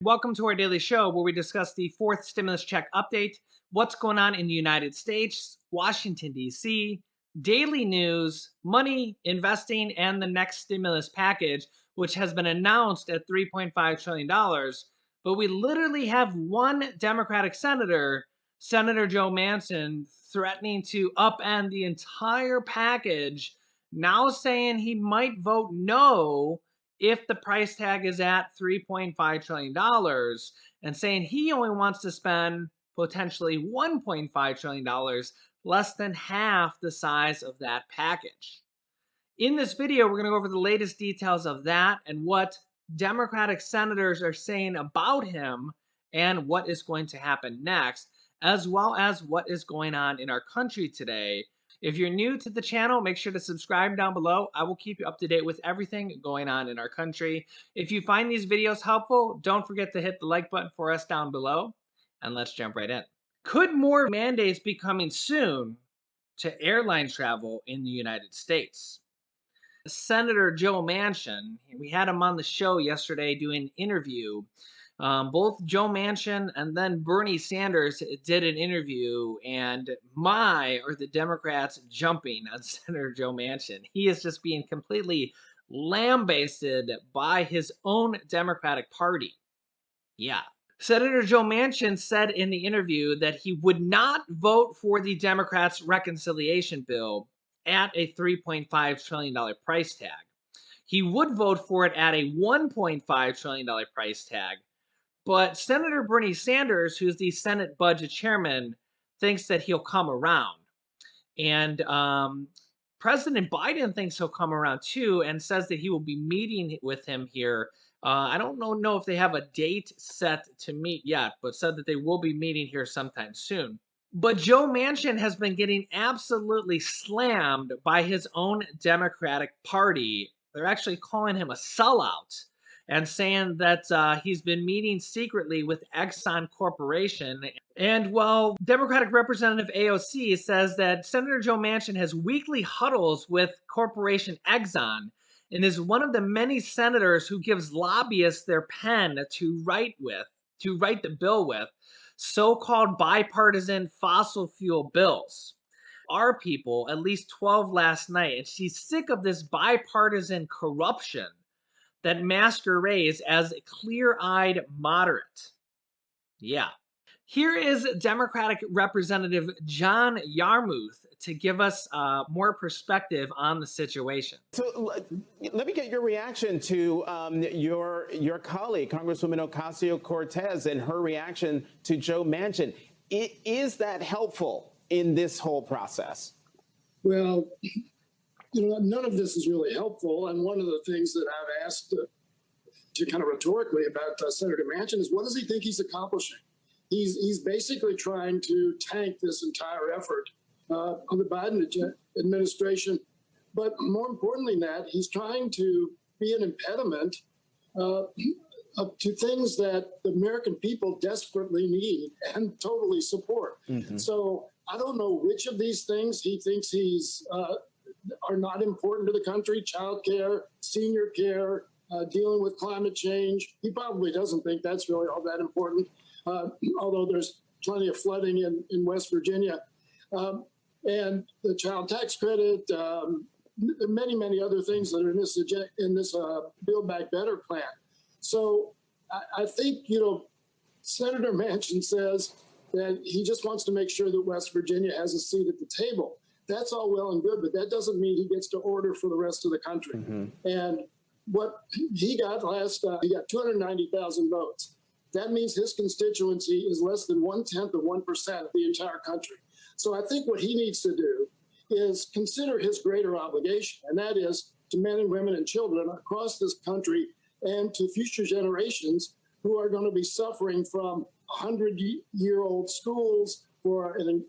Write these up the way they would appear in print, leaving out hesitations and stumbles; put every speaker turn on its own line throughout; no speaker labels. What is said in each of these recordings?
welcome to our daily show where we discuss the fourth stimulus check update, what's going on in the United States, Washington, D.C., daily news, money, investing, and the next stimulus package, which has been announced at $3.5 trillion. But we literally have one Democratic senator, Senator Joe Manchin, threatening to upend the entire package, now saying he might vote no if the price tag is at $3.5 trillion, and saying he only wants to spend potentially $1.5 trillion, less than half the size of that package. In this video, we're going to go over the latest details of that and what Democratic senators are saying about him and what is going to happen next, as well as what is going on in our country today. If you're new to the channel, make sure to subscribe down below. I will keep you up to date with everything going on in our country. If you find these videos helpful, don't forget to hit the like button for us down below. And let's jump right in. Could more mandates be coming soon to airline travel in the United States? Senator Joe Manchin, we had him on the show yesterday doing an interview. Both Joe Manchin and then Bernie Sanders did an interview, and are the Democrats jumping on Senator Joe Manchin. He is just being completely lambasted by his own Democratic Party. Yeah. Senator Joe Manchin said in the interview that he would not vote for the Democrats' reconciliation bill at a $3.5 trillion price tag. He would vote for it at a $1.5 trillion price tag. But Senator Bernie Sanders, who's the Senate budget chairman, thinks that he'll come around. And President Biden thinks he'll come around too, and says that he will be meeting with him here. I don't know if they have a date set to meet yet, but said that they will be meeting here sometime soon. But Joe Manchin has been getting absolutely slammed by his own Democratic Party. They're actually calling him a sellout and saying that he's been meeting secretly with Exxon Corporation. And while Democratic Representative AOC says that Senator Joe Manchin has weekly huddles with Corporation Exxon and is one of the many senators who gives lobbyists their pen to write the bill with, so-called bipartisan fossil fuel bills. Our people, at least 12 last night, and she's sick of this bipartisan corruption that masquerades as clear-eyed moderate. Yeah. Here is Democratic Representative John Yarmuth to give us more perspective on the situation.
So let me get your reaction to your colleague, Congresswoman Ocasio-Cortez, and her reaction to Joe Manchin. Is that helpful in this whole process?
Well, none of this is really helpful. And one of the things that I've asked to kind of rhetorically about Senator Manchin is, what does he think he's accomplishing? He's basically trying to tank this entire effort on the Biden administration. But more importantly than that, he's trying to be an impediment to things that the American people desperately need and totally support. Mm-hmm. So I don't know which of these things he thinks are not important to the country: child care, senior care, dealing with climate change. He probably doesn't think that's really all that important, although there's plenty of flooding in West Virginia. And the child tax credit, many, many other things that are in this Build Back Better plan. So I think, Senator Manchin says that he just wants to make sure that West Virginia has a seat at the table. That's all well and good, but that doesn't mean he gets to order for the rest of the country. Mm-hmm. And what he got he got 290,000 votes. That means his constituency is less than 1/10 of 1% of the entire country. So I think what he needs to do is consider his greater obligation, and that is to men and women and children across this country and to future generations who are going to be suffering from 100-year-old schools, for an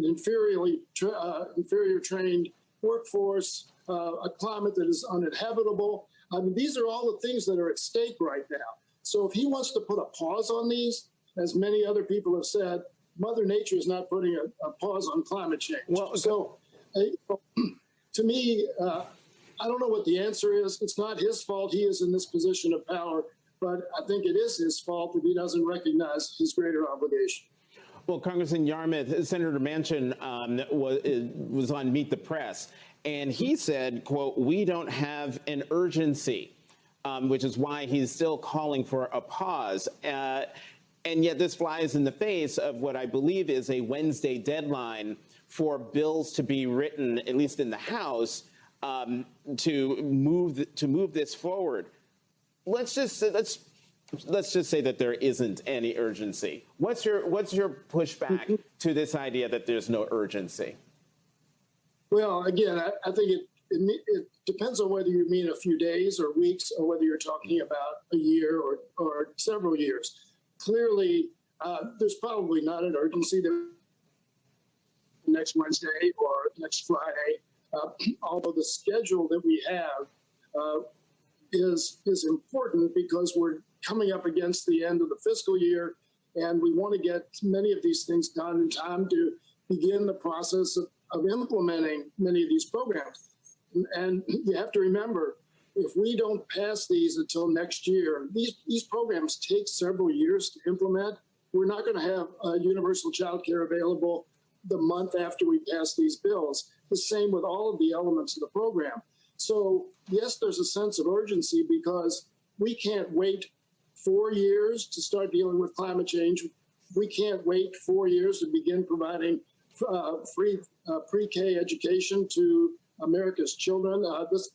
inferior trained workforce, a climate that is uninhabitable. I mean, these are all the things that are at stake right now. So if he wants to put a pause on these, as many other people have said, Mother Nature is not putting a pause on climate change. Well, so to me, I don't know what the answer is. It's not his fault he is in this position of power. but I think it is his fault if he doesn't recognize his greater obligation.
Well, Congressman Yarmouth, Senator Manchin was on Meet the Press, and he said, quote, "We don't have an urgency," which is why he's still calling for a pause. And yet this flies in the face of what I believe is a Wednesday deadline for bills to be written, at least in the House, to move this forward. Let's just say that there isn't any urgency. What's your pushback to this idea that there's no urgency?
Well, again, I think it depends on whether you mean a few days or weeks, or whether you're talking about a year or several years. Clearly, there's probably not an urgency that next Wednesday or next Friday, although the schedule that we have is important because we're coming up against the end of the fiscal year, and we want to get many of these things done in time to begin the process of implementing many of these programs. And you have to remember, if we don't pass these until next year, these programs take several years to implement. We're not going to have universal child care available the month after we pass these bills. The same with all of the elements of the program. So yes, there's a sense of urgency because we can't wait 4 years to start dealing with climate change. We can't wait 4 years to begin providing free pre-K education to America's children.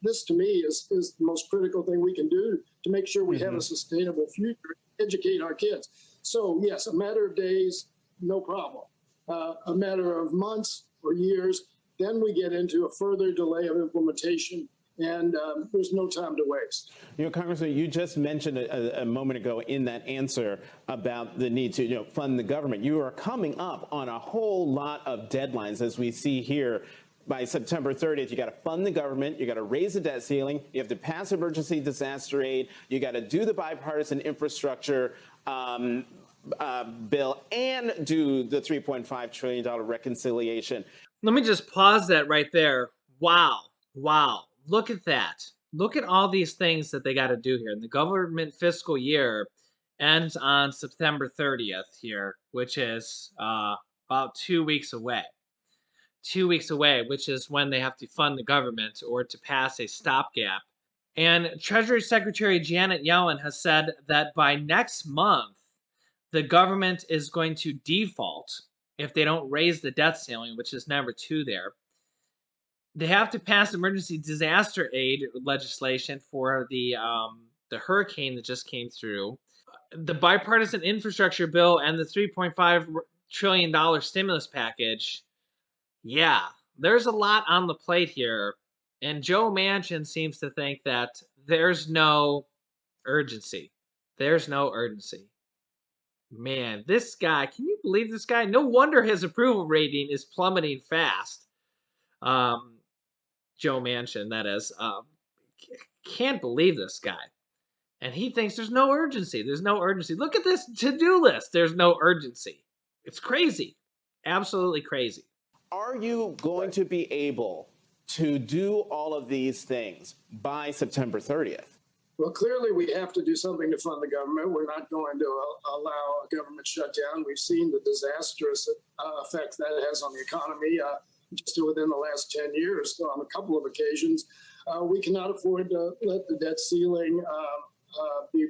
This to me is the most critical thing we can do to make sure we have a sustainable future, educate our kids. So yes, a matter of days, no problem. A matter of months or years, then we get into a further delay of implementation, and there's no time to waste.
You know, Congressman, you just mentioned a moment ago in that answer about the need to fund the government. You are coming up on a whole lot of deadlines, as we see here. By September 30th, you got to fund the government, you got to raise the debt ceiling, you have to pass emergency disaster aid, you got to do the bipartisan infrastructure bill, and do the $3.5 trillion reconciliation.
Let me just pause that right there. Wow. Look at that. Look at all these things that they got to do here. And the government fiscal year ends on September 30th here, which is about 2 weeks away. 2 weeks away, which is when they have to fund the government or to pass a stopgap. And Treasury Secretary Janet Yellen has said that by next month, the government is going to default if they don't raise the debt ceiling, which is number 2 there. They have to pass emergency disaster aid legislation for the hurricane that just came through. The bipartisan infrastructure bill and the $3.5 trillion stimulus package. Yeah, there's a lot on the plate here. And Joe Manchin seems to think that there's no urgency. There's no urgency. Man, this guy, can you believe this guy? No wonder his approval rating is plummeting fast. Joe Manchin, that is. Can't believe this guy. And he thinks there's no urgency. There's no urgency. Look at this to-do list. There's no urgency. It's crazy. Absolutely crazy.
Are you going to be able to do all of these things by September 30th?
Well, clearly we have to do something to fund the government. We're not going to allow a government shutdown. We've seen the disastrous effect that has on the economy just within the last 10 years on a couple of occasions. We cannot afford to let the debt ceiling be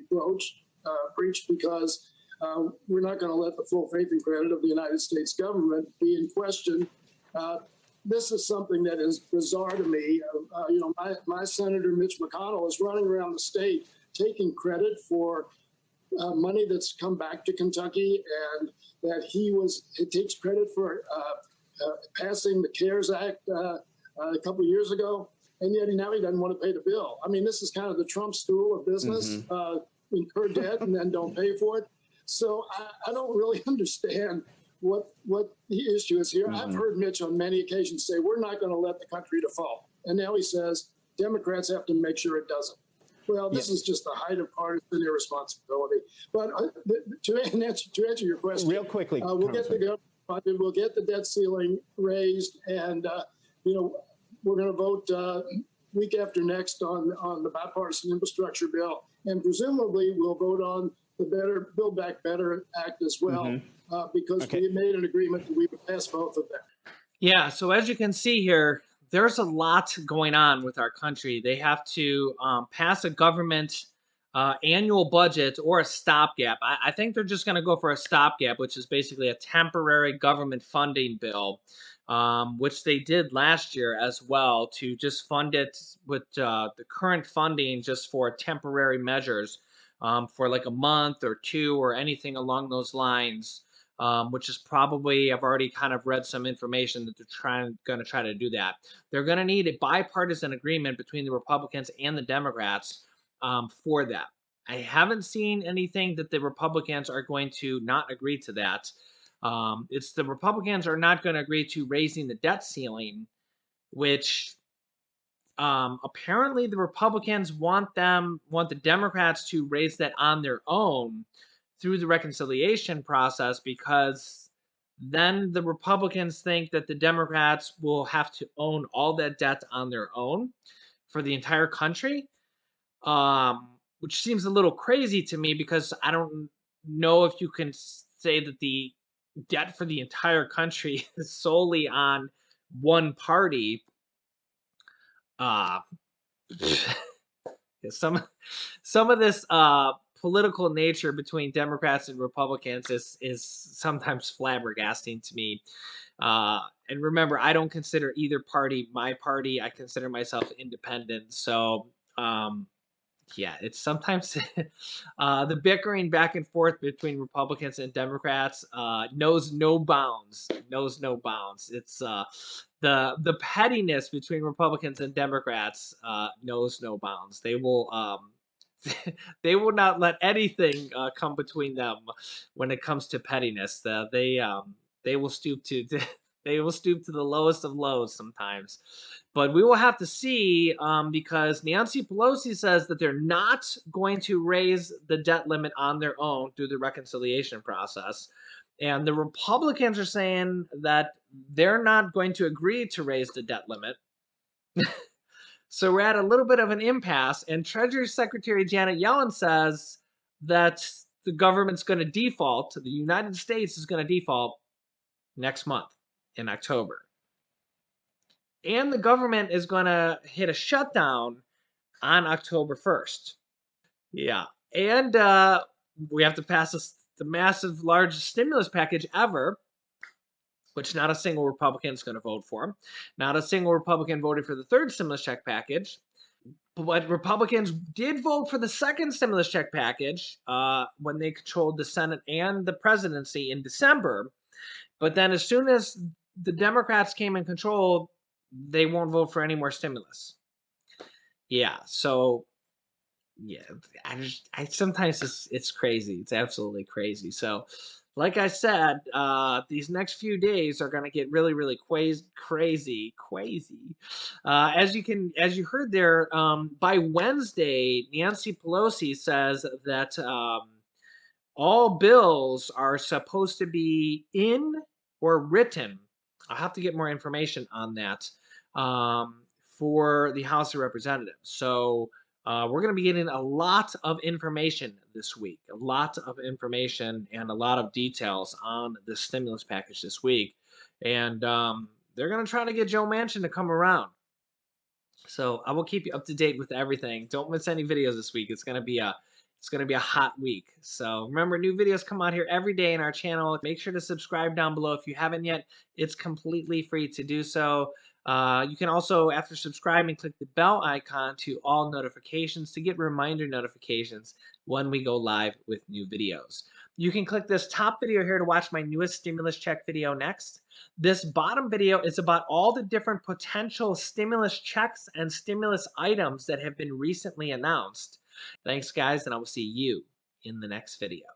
breached because we're not going to let the full faith and credit of the United States government be in question. This is something that is bizarre to me. My Senator Mitch McConnell is running around the state taking credit for money that's come back to Kentucky, and that he takes credit for passing the CARES Act a couple of years ago, and yet now he doesn't want to pay the bill. I mean, this is kind of the Trump school of business: incur debt and then don't pay for it. So I don't really understand what the issue is here. I've heard Mitch on many occasions say, we're not going to let the country default. And now he says, Democrats have to make sure it doesn't. Well, this is just the height of partisan irresponsibility. But to answer your question,
real quickly,
we'll get the government funded, we'll get the debt ceiling raised, and we're going to vote week after next on the bipartisan infrastructure bill. and presumably will vote on the Build Back Better Act as well, because we made an agreement that we would pass both of them.
Yeah, so as you can see here, there's a lot going on with our country. They have to pass a government annual budget or a stopgap. I think they're just going to go for a stopgap, which is basically a temporary government funding bill, which they did last year as well, to just fund it with the current funding just for temporary measures for like a month or two or anything along those lines. Which is probably, I've already kind of read some information that they're going to try to do that. They're going to need a bipartisan agreement between the Republicans and the Democrats for that. I haven't seen anything that the Republicans are going to not agree to that. It's the Republicans are not going to agree to raising the debt ceiling, which apparently the Republicans want the Democrats to raise that on their own through the reconciliation process, because then the Republicans think that the Democrats will have to own all that debt on their own for the entire country, which seems a little crazy to me, because I don't know if you can say that the debt for the entire country is solely on one party. Uh, some of this political nature between Democrats and Republicans is sometimes flabbergasting to me. And remember, I don't consider either party my party. I consider myself independent. So yeah, it's sometimes the bickering back and forth between Republicans and Democrats knows no bounds. Knows no bounds. It's the pettiness between Republicans and Democrats knows no bounds. They will they will not let anything come between them when it comes to pettiness. They will stoop to they will stoop to the lowest of lows sometimes. But we will have to see, because Nancy Pelosi says that they're not going to raise the debt limit on their own through the reconciliation process. And the Republicans are saying that they're not going to agree to raise the debt limit. So we're at a little bit of an impasse. And Treasury Secretary Janet Yellen says that the government's going to default, the United States is going to default next month in October. And the government is going to hit a shutdown on October 1st. Yeah. And we have to pass the massive, largest stimulus package ever, which not a single Republican is going to vote for. Not a single Republican voted for the third stimulus check package. But Republicans did vote for the second stimulus check package when they controlled the Senate and the presidency in December. But then as soon as the Democrats came in control, they won't vote for any more stimulus. Yeah, so yeah, I sometimes it's crazy. It's absolutely crazy. So, like I said, these next few days are going to get really, really crazy. As you heard there, by Wednesday, Nancy Pelosi says that all bills are supposed to be in or written. I'll have to get more information on that for the House of Representatives. So we're going to be getting a lot of information this week, a lot of information and a lot of details on the stimulus package this week. And they're going to try to get Joe Manchin to come around. So I will keep you up to date with everything. Don't miss any videos this week. It's going to be a hot week. So remember, new videos come out here every day in our channel. Make sure to subscribe down below if you haven't yet. It's completely free to do so. You can also, after subscribing, click the bell icon to all notifications to get reminder notifications when we go live with new videos. You can click this top video here to watch my newest stimulus check video next. This bottom video is about all the different potential stimulus checks and stimulus items that have been recently announced. Thanks, guys, and I will see you in the next video.